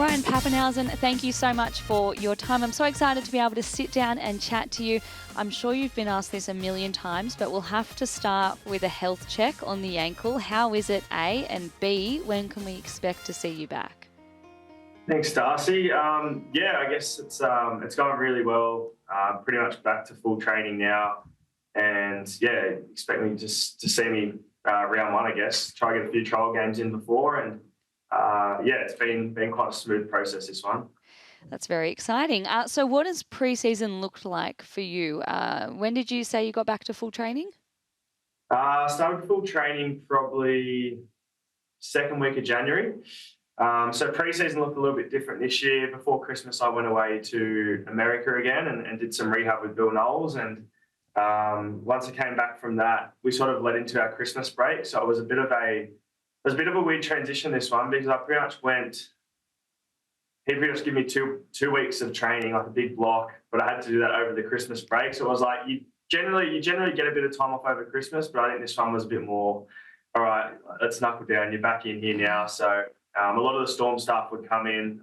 Ryan Papenhuyzen, thank you so much for your time. I'm so excited to be able to sit down and chat to you. I'm sure you've been asked this a million times, but we'll have to start with a health check on the ankle. How is it, A? And B, when can we expect to see you back? Thanks, Darcy. I guess it's going really well. Pretty much back to full training now, and expect me to see me round one. I guess try to get a few trial games in before, and it's been quite a smooth process, this one. That's very exciting. So what has preseason looked like for you? When did you say you got back to full training? Started full training probably second week of January. So preseason looked a little bit different this year. Before Christmas, I went away to America again and did some rehab with Bill Knowles. And once I came back from that, we sort of led into our Christmas break. So it was a bit of a weird transition, this one, because I pretty much he'd pretty much give me two weeks of training, like a big block, but I had to do that over the Christmas break. So it was like you generally get a bit of time off over Christmas, but I think this one was a bit more, all right, let's knuckle down. You're back in here now. So a lot of the Storm staff would come in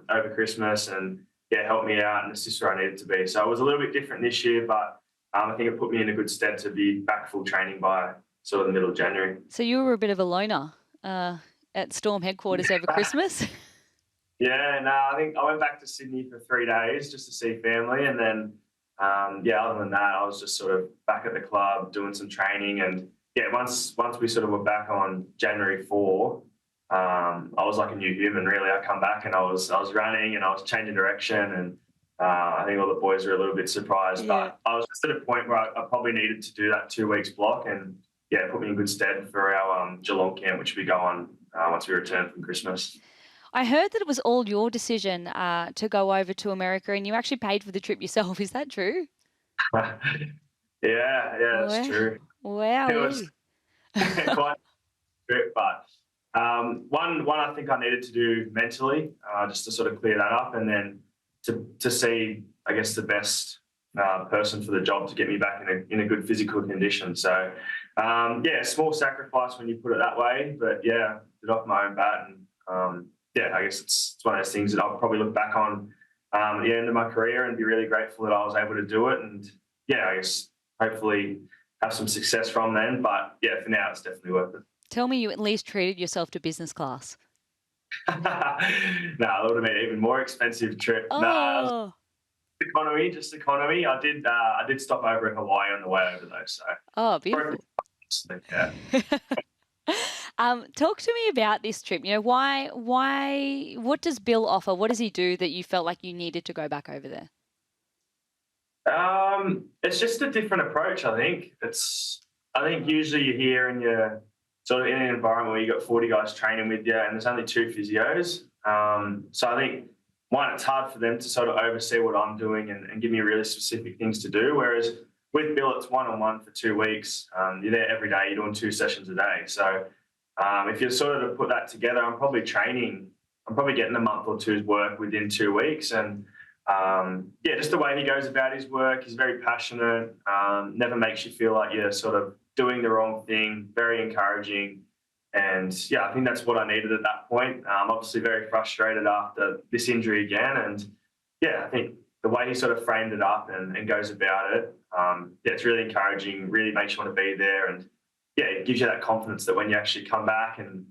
over Christmas and help me out and assist where I needed to be. So it was a little bit different this year, but I think it put me in a good stead to be back full training by sort of the middle of January. So you were a bit of a loner at Storm headquarters over Christmas? I think I went back to Sydney for 3 days just to see family, and then other than that, I was just sort of back at the club doing some training, and once we sort of were back on January 4, I was like a new human, really. I come back and I was running and I was changing direction, and I think all the boys were a little bit surprised, but I was just at a point where I probably needed to do that 2 weeks block, and it put me in good stead for our Geelong camp, which we go on once we return from Christmas. I heard that it was all your decision to go over to America, and you actually paid for the trip yourself. Is that true? That's true. Wow. It was quite a trip, but one I think I needed to do mentally, just to sort of clear that up, and then to see, I guess, the best person for the job to get me back in a good physical condition. So, small sacrifice when you put it that way, but did it off my own bat, and I guess it's one of those things that I'll probably look back on at the end of my career and be really grateful that I was able to do it, and I guess hopefully have some success from then. But for now, it's definitely worth it. Tell me you at least treated yourself to business class. No, that would have been an even more expensive trip. Oh. Just economy. I did stop over in Hawaii on the way over though. So. Oh, beautiful. Yeah. Talk to me about this trip. You know, what does Bill offer? What does he do that you felt like you needed to go back over there? It's just a different approach, I think. I think usually you're here and you're sort of in an environment where you've got 40 guys training with you and there's only 2 physios. So I think, one, it's hard for them to sort of oversee what I'm doing and give me really specific things to do, whereas with Bill, it's one-on-one for 2 weeks. You're there every day. You're doing 2 sessions a day. So if you're sort of to put that together, I'm probably getting a month or two's work within 2 weeks. And just the way he goes about his work, he's very passionate, never makes you feel like you're sort of doing the wrong thing, very encouraging. And I think that's what I needed at that point. Obviously very frustrated after this injury again. And I think the way he sort of framed it up and goes about it, it's really encouraging, really makes you want to be there. And it gives you that confidence that when you actually come back and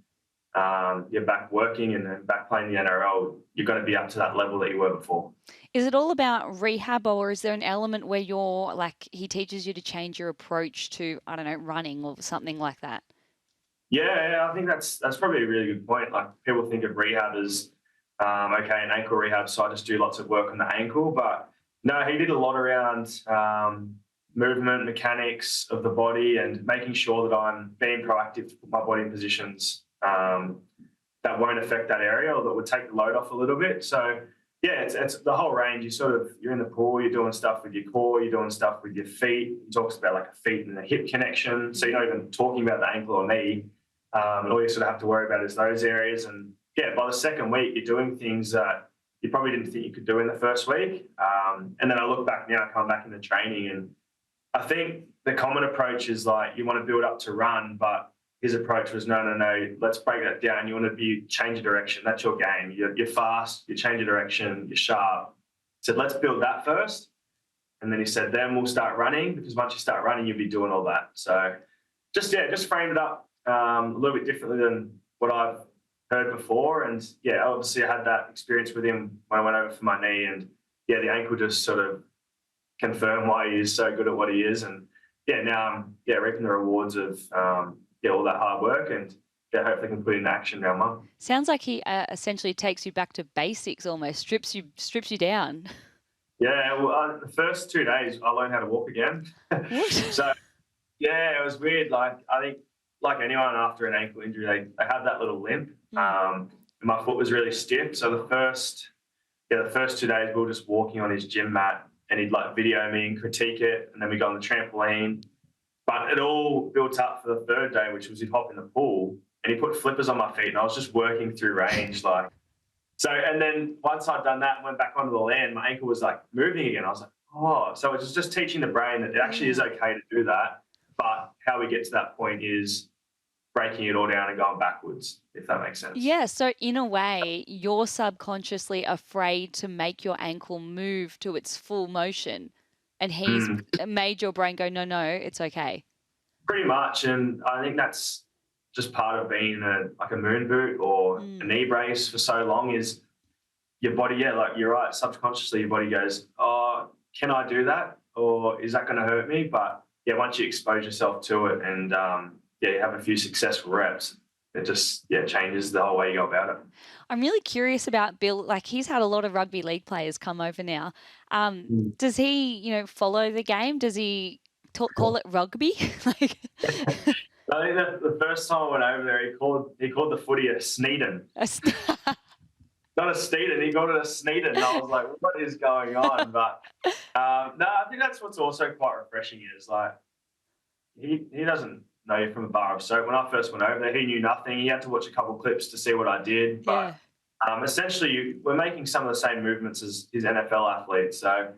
you're back working and then back playing the NRL, you're going to be up to that level that you were before. Is it all about rehab, or is there an element where you're like, he teaches you to change your approach to, I don't know, running or something like that? Yeah, I think that's probably a really good point. Like, people think of rehab as, an ankle rehab, so I just do lots of work on the ankle. But no, he did a lot around movement, mechanics of the body, and making sure that I'm being proactive to put my body in positions that won't affect that area or that would take the load off a little bit. So, it's the whole range. You're in the pool, you're doing stuff with your core, you're doing stuff with your feet. He talks about like a feet and a hip connection. So you're not even talking about the ankle or knee. All you sort of have to worry about is those areas. And by the second week, you're doing things that you probably didn't think you could do in the first week. And then I look back now, come back into training, and I think the common approach is like you want to build up to run, but his approach was, no, let's break that down. You want to be change your direction. That's your game. You're fast, you change your direction, you're sharp. He said, let's build that first. And then he said, then we'll start running, because once you start running, you'll be doing all that. So just framed it up a little bit differently than what I've heard before. And obviously I had that experience with him when I went over for my knee, and the ankle just sort of confirmed why he is so good at what he is. And now I'm reaping the rewards of all that hard work, and hopefully can put it into action round one. Sounds like he essentially takes you back to basics, almost strips you down. Yeah, well, the first 2 days I learned how to walk again. So it was weird. Like, I think, like anyone after an ankle injury, they have that little limp. And my foot was really stiff. So the first 2 days we were just walking on his gym mat, and he'd like video me and critique it, and then we go on the trampoline. But it all built up for the third day, which was he'd hop in the pool, and he put flippers on my feet, and I was just working through range, like. So, and then once I'd done that and went back onto the land, my ankle was like moving again. I was like, oh, so it's just teaching the brain that it actually is okay to do that. But how we get to that point is breaking it all down and going backwards, if that makes sense. Yeah. So in a way, you're subconsciously afraid to make your ankle move to its full motion. And he's made your brain go, no, it's okay. Pretty much. And I think that's just part of being a moon boot or a knee brace for so long, is your body, like you're right, subconsciously your body goes, oh, can I do that? Or is that going to hurt me? But once you expose yourself to it and you have a few successful reps, it just changes the whole way you go about it. I'm really curious about Bill. Like, he's had a lot of rugby league players come over now. Does he, follow the game? Does he call it rugby? Like, I think that the first time I went over there, he called the footy a sneeden. Not a steeden, he called it a sneeden. And I was like, what is going on? But no, I think that's what's also quite refreshing is like he doesn't know you from a bar of soap. When I first went over there, he knew nothing. He had to watch a couple of clips to see what I did. But essentially, we're making some of the same movements as his NFL athletes. So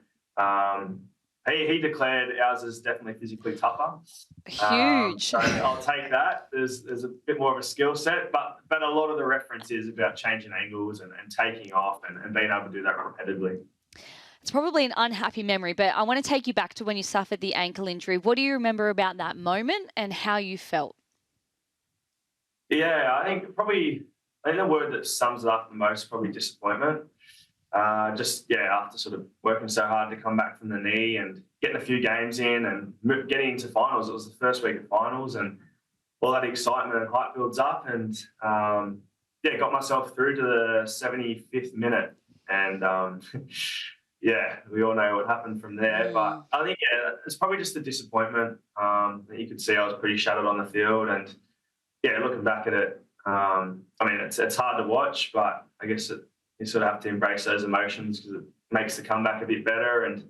he declared ours is definitely physically tougher. Huge. So I'll take that. There's a bit more of a skill set, but a lot of the reference is about changing angles and taking off and being able to do that repetitively. It's probably an unhappy memory, but I want to take you back to when you suffered the ankle injury. What do you remember about that moment and how you felt? Yeah, I think the word that sums it up the most is probably disappointment. After sort of working so hard to come back from the knee and getting a few games in and getting into finals. It was the first week of finals, and all that excitement and hype builds up, and got myself through to the 75th minute, and we all know what happened from there. But I think it's probably just the disappointment that you could see. I was pretty shattered on the field, and looking back at it, it's hard to watch, but I guess you sort of have to embrace those emotions because it makes the comeback a bit better, and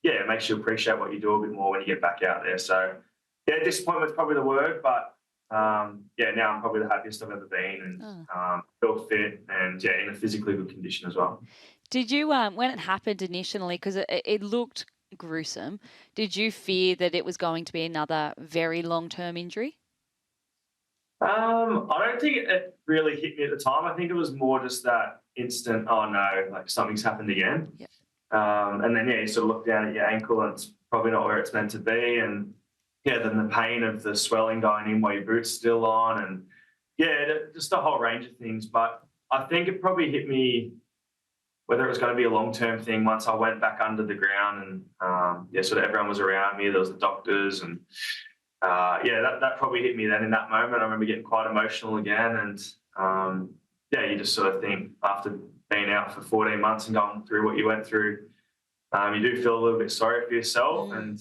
it makes you appreciate what you do a bit more when you get back out there. So disappointment's probably the word, but now I'm probably the happiest I've ever been, and feel fit and in a physically good condition as well. Did you when it happened initially, because it looked gruesome, did you fear that it was going to be another very long-term injury? I don't think it really hit me at the time. I think it was more just that instant, oh no, like something's happened again. Yep. And then you sort of look down at your ankle and it's probably not where it's meant to be, and then the pain of the swelling going in while your boot's still on, and just a whole range of things. But I think it probably hit me whether it was going to be a long-term thing once I went back under the ground, and sort of everyone was around me. There was the doctors, and that probably hit me then in that moment. I remember getting quite emotional again, and you just sort of think after being out for 14 months and going through what you went through, you do feel a little bit sorry for yourself. And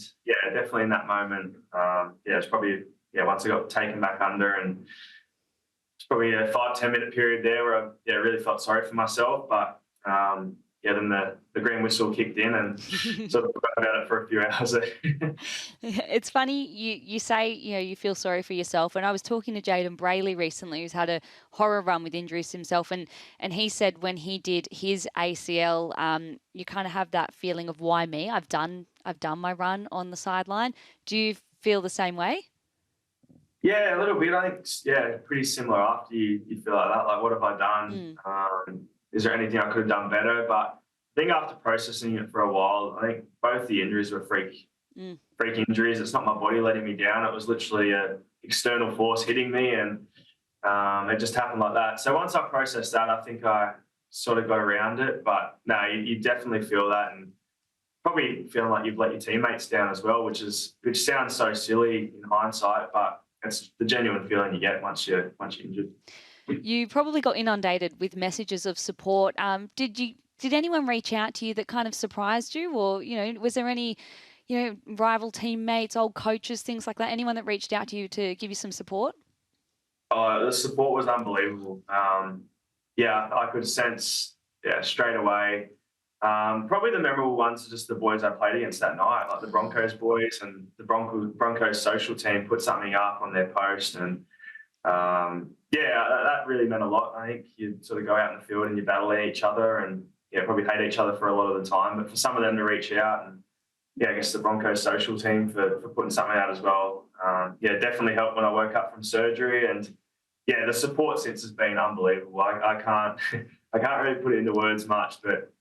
definitely in that moment, it's probably once I got taken back under, and it's probably a 5-10 minute period there where I really felt sorry for myself, but then the green whistle kicked in and sort of forgot about it for a few hours. It's funny you say you feel sorry for yourself. And I was talking to Jaden Brayley recently, who's had a horror run with injuries himself, and he said when he did his ACL, you kind of have that feeling of why me? I've done my run on the sideline. Do you feel the same way? Yeah, a little bit. I think, yeah, pretty similar after you feel like that. Like, what have I done? Is there anything I could have done better? But I think after processing it for a while, I think both the injuries were freak injuries. It's not my body letting me down. It was literally a external force hitting me, and it just happened like that. So once I processed that, I think I sort of got around it. But no, you definitely feel that, and probably feeling like you've let your teammates down as well, which sounds so silly in hindsight, but it's the genuine feeling you get once you're injured. You probably got inundated with messages of support. Did anyone reach out to you that kind of surprised you, or was there any rival teammates, old coaches, things like that? Anyone that reached out to you to give you some support? The support was unbelievable. Yeah, I could sense straight away. Probably the memorable ones are just the boys I played against that night, like the Broncos boys, and the Broncos social team put something up on their post, and that really meant a lot. I think you sort of go out in the field and you battle each other, and probably hate each other for a lot of the time. But for some of them to reach out, and I guess the Broncos social team for putting something out as well. Definitely helped when I woke up from surgery, and the support since has been unbelievable. I can't I can't really put it into words much, but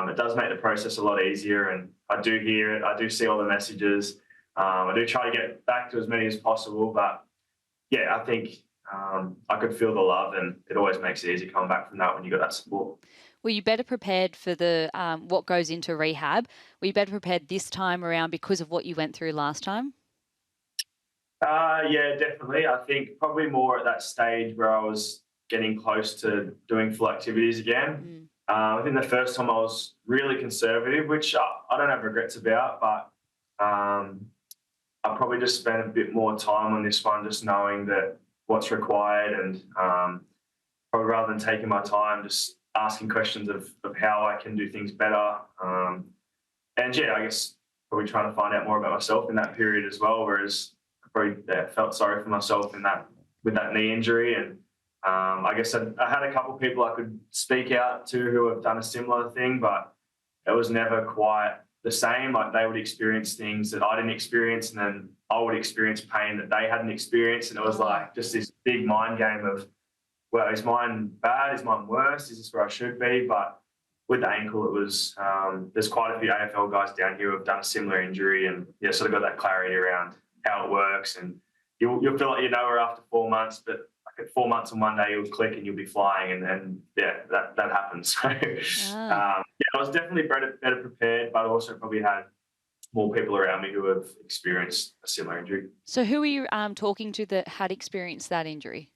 it does make the process a lot easier, and I do hear it. I do see all the messages. I do try to get back to as many as possible, but I think I could feel the love, and it always makes it easy coming back from that when you got that support. Were you better prepared for the what goes into rehab? Were you better prepared this time around because of what you went through last time? Yeah, definitely. I think probably more at that stage where I was getting close to doing full activities again. I think the first time I was really conservative, which I don't have regrets about, but I probably just spent a bit more time on this one, just knowing that what's required, and probably rather than taking my time, just asking questions of how I can do things better. I guess probably trying to find out more about myself in that period as well, whereas I probably felt sorry for myself with that knee injury. And I guess I had a couple of people I could speak out to who have done a similar thing, but it was never quite the same. Like, they would experience things that I didn't experience, and then I would experience pain that they hadn't experienced. And it was like just this big mind game of, well, is mine bad? Is mine worse? Is this where I should be? But with the ankle, it was, there's quite a few AFL guys down here who have done a similar injury, and sort of got that clarity around how it works. And you'll feel like her after 4 months, but like at 4 months and one day you'll click and you'll be flying, and then that happens. So I was definitely better prepared, but also probably had more people around me who have experienced a similar injury. So who were you talking to that had experienced that injury?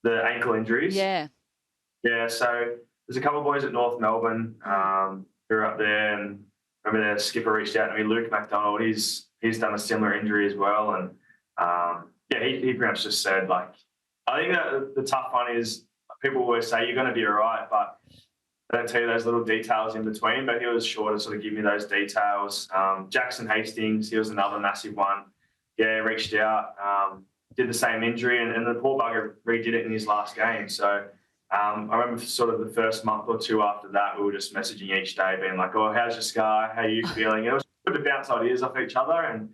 The ankle injuries? Yeah. Yeah, so there's a couple of boys at North Melbourne who are up there, and I remember the skipper reached out to me, Luke McDonald. He's done a similar injury as well, and he pretty much just said, like, I think that the tough one is people always say you're going to be all right, but they don't tell you those little details in between. But he was sure to sort of give me those details. Jackson Hastings, he was another massive one. Yeah, reached out, did the same injury, and the poor bugger redid it in his last game. So I remember sort of the first month or two after that, we were just messaging each day, being like, "Oh, how's your scar? How are you feeling?" It was good to bounce ideas off each other, and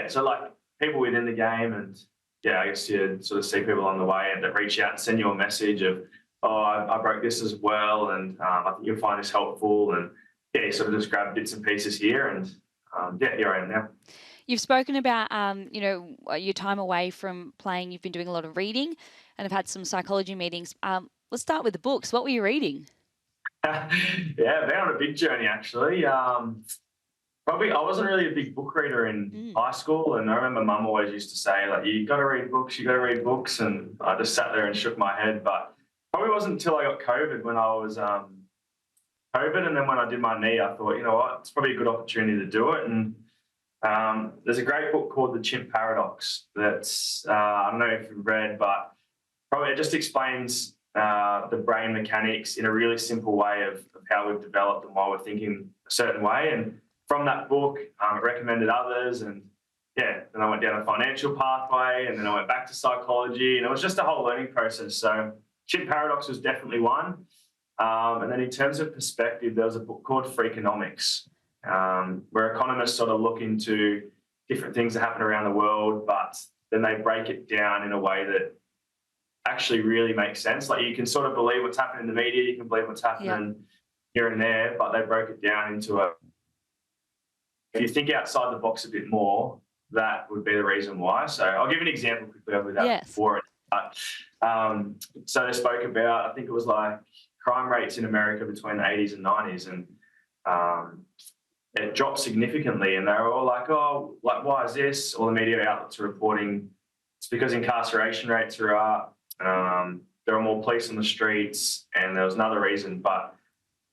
so like people within the game, and I guess you sort of see people on the way and that reach out and send you a message of, "Oh, I broke this as well, and I think you'll find this helpful." And you sort of just grab bits and pieces here, and here I am now. You've spoken about, your time away from playing. You've been doing a lot of reading and have had some psychology meetings. Let's start with the books. What were you reading? I've been on a big journey, actually. Probably I wasn't really a big book reader in high school, and I remember Mum always used to say, like, you got to read books, and I just sat there and shook my head. But probably wasn't until I got COVID, when I was COVID, and then when I did my knee, I thought, you know what, it's probably a good opportunity to do it. And there's a great book called The Chimp Paradox that's, I don't know if you've read, but probably it just explains the brain mechanics in a really simple way of how we've developed and why we're thinking a certain way. And from that book, it recommended others, and then I went down a financial pathway, and then I went back to psychology, and it was just a whole learning process. So Chimp Paradox was definitely one. And then in terms of perspective, there was a book called Freakonomics, where economists sort of look into different things that happen around the world, but then they break it down in a way that actually really makes sense. Like, you can sort of believe what's happening in the media, you can believe what's happening here and there, but they broke it down into if you think outside the box a bit more, that would be the reason why. So I'll give you an example quickly of that before it. So they spoke about, I think it was like crime rates in America between the 80s and 90s, and it dropped significantly. And they were all like, oh, like, why is this? All the media outlets are reporting it's because incarceration rates are up. There are more police on the streets, and there was another reason. But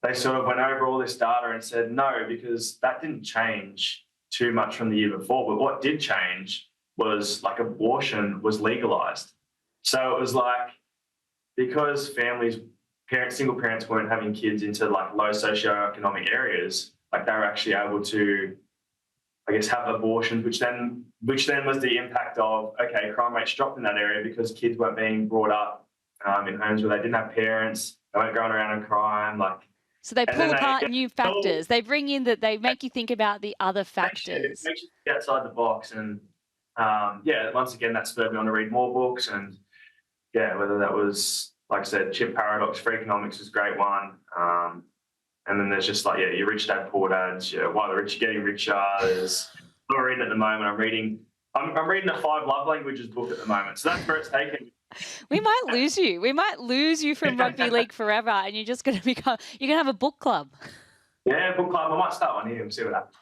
they sort of went over all this data and said, no, because that didn't change too much from the year before. But what did change was, like, abortion was legalized. So it was like, because single parents weren't having kids into like low socioeconomic areas, like they were actually able to, I guess, have abortions, which then was the impact of, okay, crime rates dropped in that area because kids weren't being brought up in homes where they didn't have parents, they weren't going around in crime, like. So they pull apart new factors. They bring in that they make you think about the other factors. Makes you think outside the box, and once again, that spurred me on to read more books, and whether that was, like I said, chip paradox, free economics is a great one. And then there's just like, your rich dad, poor dads, why the rich are getting richer. There's, I'm not reading at the moment. I'm reading a 5 love languages book at the moment. So that's where it's taken me. We might lose you. We might lose you from rugby league forever, and you're just going to you're going to have a book club. Yeah, book club. I might start one here and see what happens.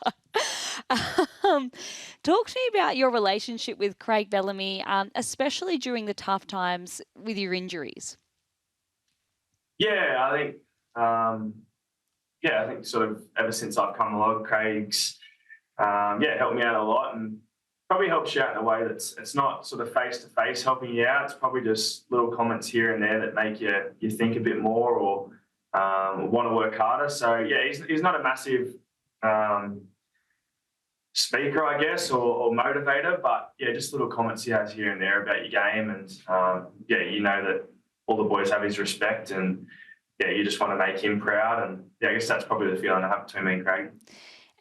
Talk to me about your relationship with Craig Bellamy, especially during the tough times with your injuries. Yeah, I think, sort of ever since I've come along, Craig's, helped me out a lot, and probably helps you out in a way it's not sort of face-to-face helping you out. It's probably just little comments here and there that make you think a bit more or want to work harder. So, he's not a massive speaker, I guess, or motivator, but just little comments he has here and there about your game, and you know that all the boys have his respect, and you just want to make him proud, and I guess that's probably the feeling I have between me and Craig.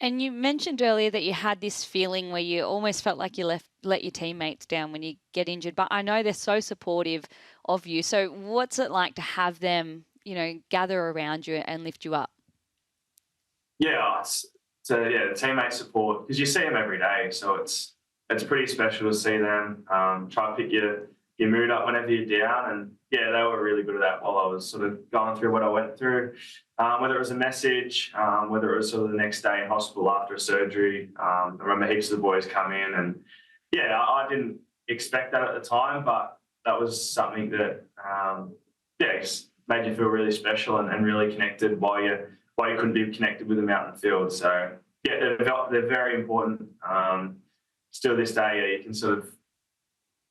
And you mentioned earlier that you had this feeling where you almost felt like you let your teammates down when you get injured, but I know they're so supportive of you. So what's it like to have them, gather around you and lift you up? The teammate support, because you see them every day, so it's pretty special to see them. Try to pick your mood up whenever you're down, and they were really good at that while I was sort of going through what I went through. Whether it was a message, whether it was sort of the next day in hospital after a surgery. I remember heaps of the boys come in, and I didn't expect that at the time, but that was something that just made you feel really special and really connected while you couldn't be connected with them out in the field. So they're very important. Still this day, you can sort of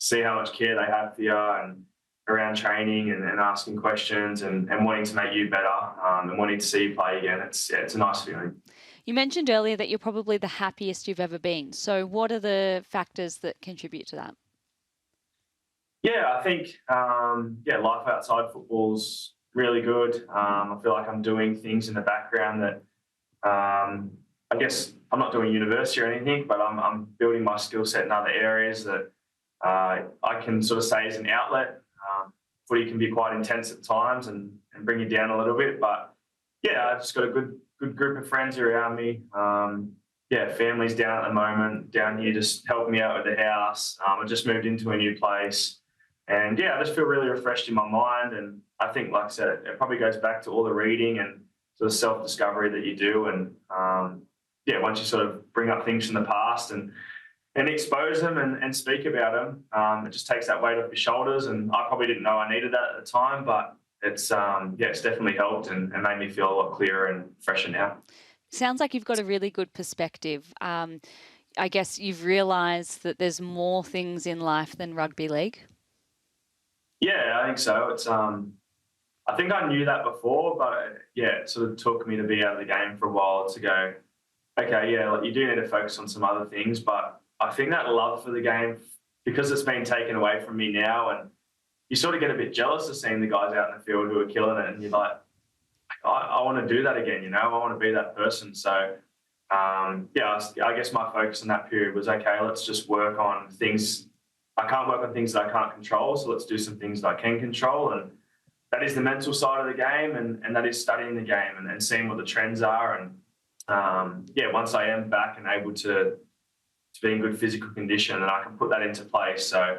see how much care they have for you and around training and asking questions and wanting to make you better and wanting to see you play again. It's a nice feeling. You mentioned earlier that you're probably the happiest you've ever been. So what are the factors that contribute to that? I think, life outside football's really good. I feel like I'm doing things in the background that I guess I'm not doing university or anything, but I'm building my skill set in other areas that I can sort of say is an outlet. Footy can be quite intense at times and bring you down a little bit, but I've just got a good group of friends around me. Family's down at the moment, down here just helping me out with the house. I just moved into a new place, and I just feel really refreshed in my mind. And I think, like I said, it probably goes back to all the reading and sort of self-discovery that you do. And once you sort of bring up things from the past and expose them and speak about them, it just takes that weight off your shoulders. And I probably didn't know I needed that at the time, but it's definitely helped and made me feel a lot clearer and fresher now. Sounds like you've got a really good perspective. I guess you've realised that there's more things in life than rugby league. Yeah, I think so. It's I think I knew that before, but it sort of took me to be out of the game for a while to go, okay, you do need to focus on some other things, but I think that love for the game, because it's been taken away from me now, and you sort of get a bit jealous of seeing the guys out in the field who are killing it, and you're like, I want to do that again, I want to be that person. So I guess my focus in that period was, okay, let's just work on things. I can't work on things that I can't control, so let's do some things that I can control. And that is the mental side of the game, and that is studying the game and seeing what the trends are. And once I am back and able to be in good physical condition, then I can put that into place. So,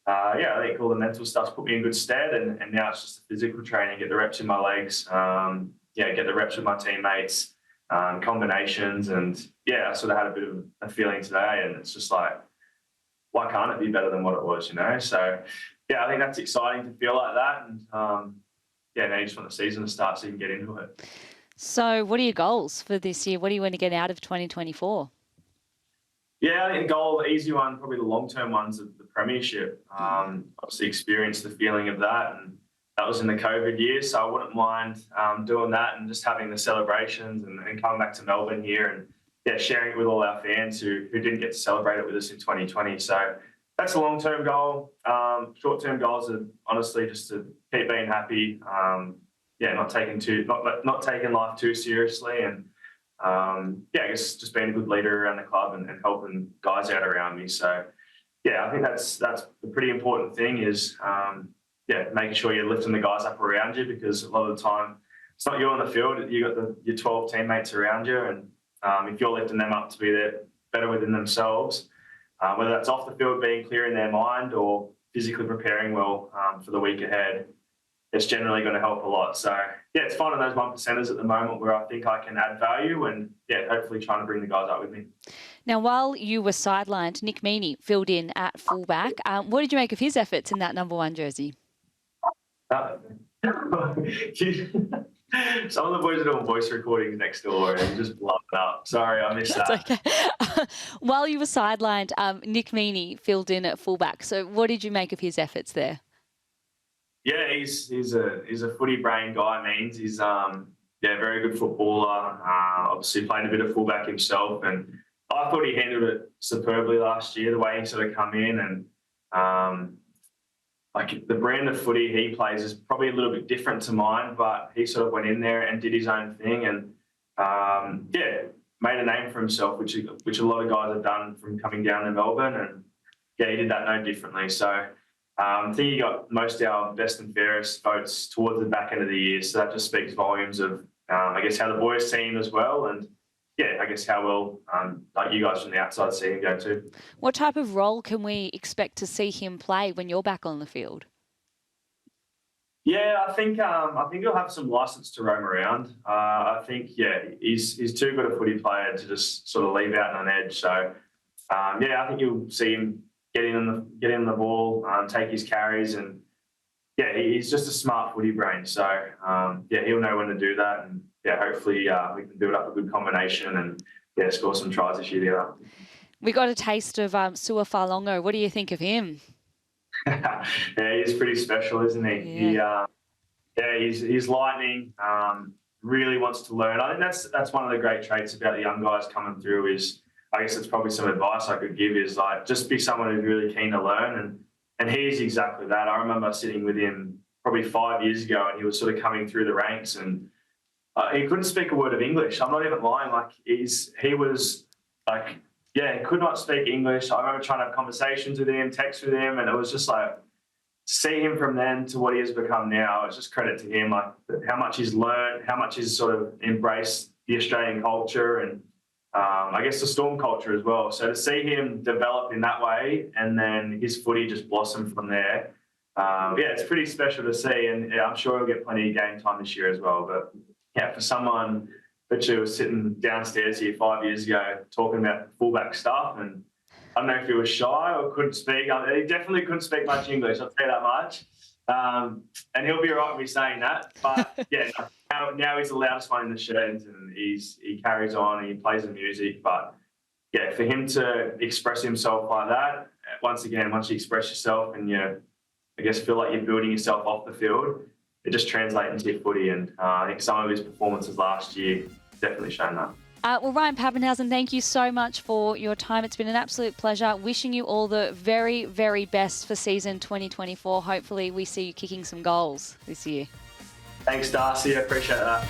I think all the mental stuff's put me in good stead, and now it's just the physical training, get the reps in my legs, get the reps with my teammates, combinations. And I sort of had a bit of a feeling today, and it's just like, why can't it be better than what it was, So, I think that's exciting to feel like that. And, now you just want the season to start so you can get into it. So what are your goals for this year? What do you want to get out of 2024? Yeah, I think the goal, the easy one, probably the long-term one's the premiership. Obviously experienced the feeling of that, and that was in the COVID year, so I wouldn't mind doing that and just having the celebrations and coming back to Melbourne here and sharing it with all our fans who didn't get to celebrate it with us in 2020. So that's a long-term goal. Short-term goals are honestly just to keep being happy. Not taking life too seriously, and I guess just being a good leader around the club and helping guys out around me. So I think that's the pretty important thing is making sure you're lifting the guys up around you, because a lot of the time it's not you on the field, you got your 12 teammates around you, and if you're lifting them up to be better within themselves, whether that's off the field being clear in their mind or physically preparing well for the week ahead, it's generally going to help a lot. So, it's finding those 1%ers at the moment where I think I can add value, and, hopefully trying to bring the guys up with me. Now, while you were sidelined, Nick Meany filled in at fullback. What did you make of his efforts in that number 1 jersey? Some of the boys are doing voice recordings next door and just blowing up. Sorry, I missed that. That's okay. While you were sidelined, Nick Meany filled in at fullback. So what did you make of his efforts there? Yeah, he's a footy brain guy. Means he's very good footballer. Obviously played a bit of fullback himself, and I thought he handled it superbly last year. The way he sort of come in and like the brand of footy he plays is probably a little bit different to mine, but he sort of went in there and did his own thing, and made a name for himself, which a lot of guys have done from coming down to Melbourne, and he did that no differently. So. I think he got most of our best and fairest votes towards the back end of the year. So that just speaks volumes of, I guess, how the boys see him as well. And, I guess how well like you guys from the outside see him go too. What type of role can we expect to see him play when you're back on the field? Yeah, I think he'll have some license to roam around. I think, he's too good a footy player to just sort of leave out on an edge. So, I think you'll see him get in on the ball, take his carries, and he's just a smart footy brain. So he'll know when to do that, and hopefully we can build up a good combination and score some tries this year together. We got a taste of Sua Falongo. What do you think of him? He's pretty special, isn't he? Yeah. He's lightning. Really wants to learn. I think that's one of the great traits about the young guys coming through is. I guess it's probably some advice I could give is like just be someone who's really keen to learn, and he's exactly that. I remember sitting with him probably 5 years ago, and he was sort of coming through the ranks, and he couldn't speak a word of English. I'm not even lying. Like he could not speak English. I remember trying to have conversations with him, text with him, and it was just like see him from then to what he has become now. It's just credit to him, like how much he's learned, how much he's sort of embraced the Australian culture and. I guess the Storm culture as well. So to see him develop in that way and then his footy just blossom from there, it's pretty special to see. And I'm sure he'll get plenty of game time this year as well. But for someone that was sitting downstairs here 5 years ago talking about fullback stuff, and I don't know if he was shy or couldn't speak. He definitely couldn't speak much English, I'll tell you that much. And he'll be all right with me saying that. But now he's the loudest one in the sheds, and he carries on and he plays the music. But for him to express himself like that, once again, once you express yourself and I guess feel like you're building yourself off the field, it just translates into your footy. And I think some of his performances last year definitely shown that. Well, Ryan Papenhuyzen, thank you so much for your time. It's been an absolute pleasure. Wishing you all the very, very best for season 2024. Hopefully we see you kicking some goals this year. Thanks, Darcy. I appreciate that.